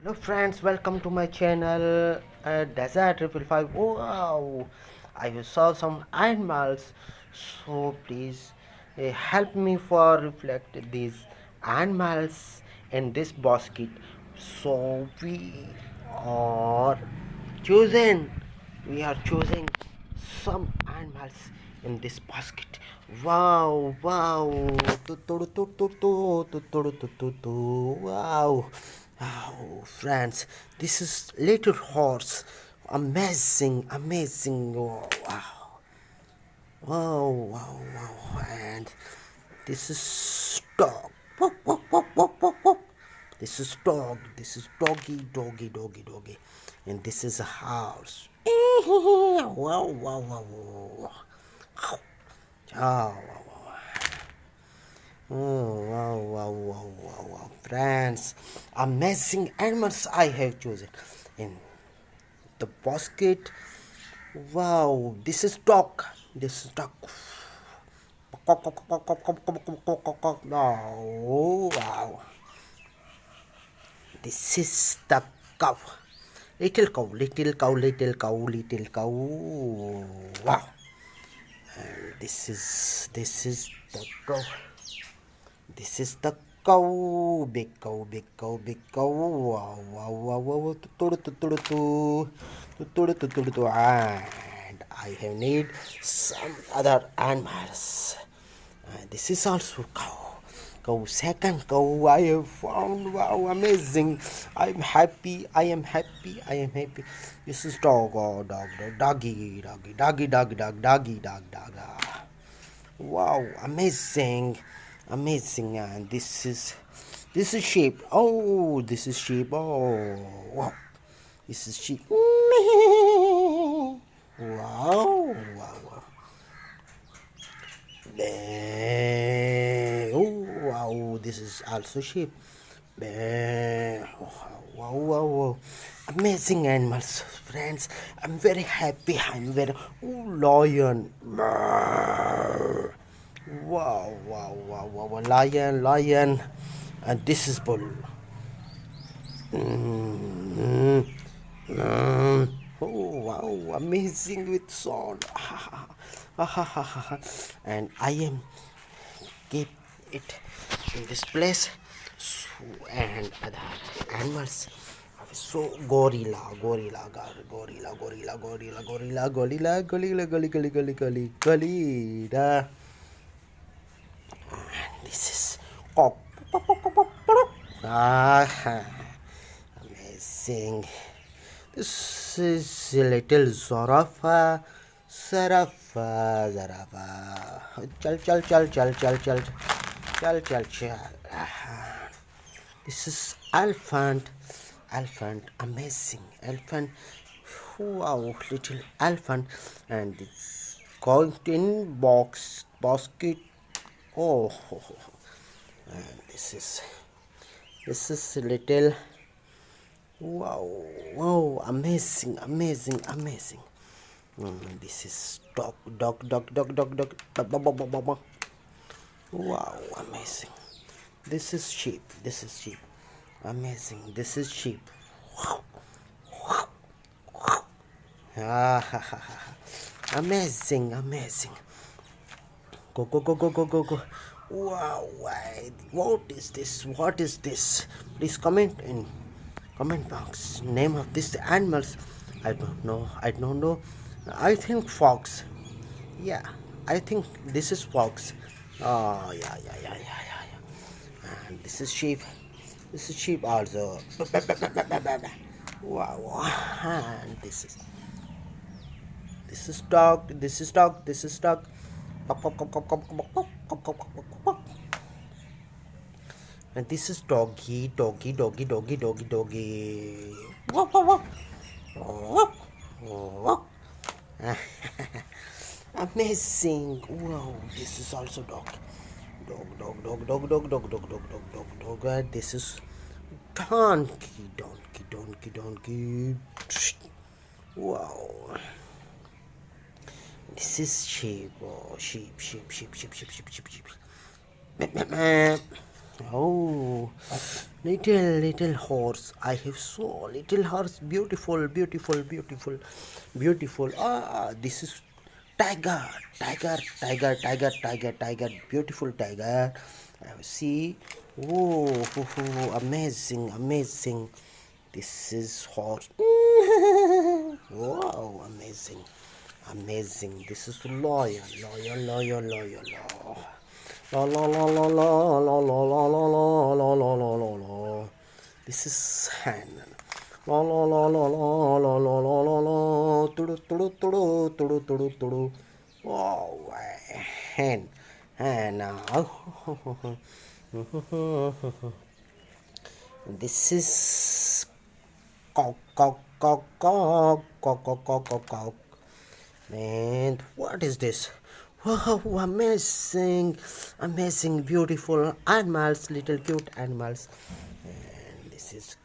Hello friends, welcome to my channel DZA555. Wow, I saw some animals, so please help me for reflect these animals in this basket. So are choosing, we are choosing some animals in this basket. Wow, wow, wow. Oh, friends, this is little horse. Amazing, amazing. Oh, wow. Wow, wow, wow. And this is dog. Whoop, whoop, whoop, whoop, whoop, whoop. This is dog. This is doggy, doggy, doggy, doggy. And this is a house. Wow, wow, wow, wow. Oh, wow, wow. Oh, wow, wow, wow, wow, wow. Friends, amazing animals I have chosen. In the basket. Wow, this is dog. This is dog. Oh, wow. This is the cow. Little cow, little cow, little cow, little cow. Wow. And this is the cow. This is the cow, big cow, big cow, big cow. Wow, wow, wow, wow. And I have need some other animals. This is also cow. Cow, second cow I have found. Wow, amazing. I'm happy. I am happy. I am happy. This is dog. Oh, dog, dog, doggy, doggy, doggy, dog, dog, doggy, dog, dog. Wow, amazing, amazing. And this is sheep. Oh, this is sheep. Oh, wow, this is sheep. Wow, wow, wow. Oh, wow, this is also sheep. Wow, wow, wow. Amazing animals, friends. I'm very happy. I'm very. Oh, lion. Wow, wow, wow, wow, wow. Lion, lion. And this is bull. Mm, oh, wow, amazing with sound. And I am keep it in this place. So, and other animals. So gorilla, gorilla, gorilla, gorilla, gorilla, gorilla, gorilla, gorilla, gorilla, gorilla, gorilla, gorilla. This is cock. Ah, amazing. This is a little zarafa, zarafa, zarafa. Chal, chal, chal, chal, chal, chal, chal, chal, chal. This is elephant, elephant, amazing elephant. Wow, little elephant, and it's going in box basket. Oh, and this is little. Wow, wow, amazing, amazing, amazing. This is dog, dog, dog, dog, dog, dog. Wow, amazing. This is sheep. This is sheep. Amazing. This is sheep. Amazing, amazing. Go, go, go, go, go, go, go. Wow, what is this? What is this? Please comment in comment box. Name of this animals. I don't know. I don't know. I think fox. Yeah, I think this is fox. Oh, yeah, yeah, yeah, yeah, yeah, yeah. And this is sheep. This is sheep also. Wow. And this is dog. This is dog. This is dog. And this is doggy, doggy, doggy, doggy, doggy, doggy. Amazing. Wow, this is also dog. Dog, dog, dog, dog, dog, dog, dog, dog, dog, dog, dog. And this is donkey, donkey, donkey, donkey. Wow. This is sheep. Oh, sheep, sheep, sheep, sheep, sheep, sheep, sheep, sheep. Oh, little horse. I have so little horse. Beautiful, beautiful, beautiful, beautiful. Ah, this is tiger, tiger, tiger, tiger, tiger, tiger. Beautiful tiger. See. Oh, amazing, amazing. This is horse. Wow, amazing, amazing. This is lawyer, lawyer, lawyer, lawyer, lawyer. La la la la la la la la la la la la la la la. This is hand. La la la la la la la la la la. Tudu tudu tudu tudu tudu tudu. Wow, hand, hand now. This is cock cock cock cock cock cock cock cock cock. And what is this? Wow, amazing, amazing, beautiful animals, little cute animals. And this is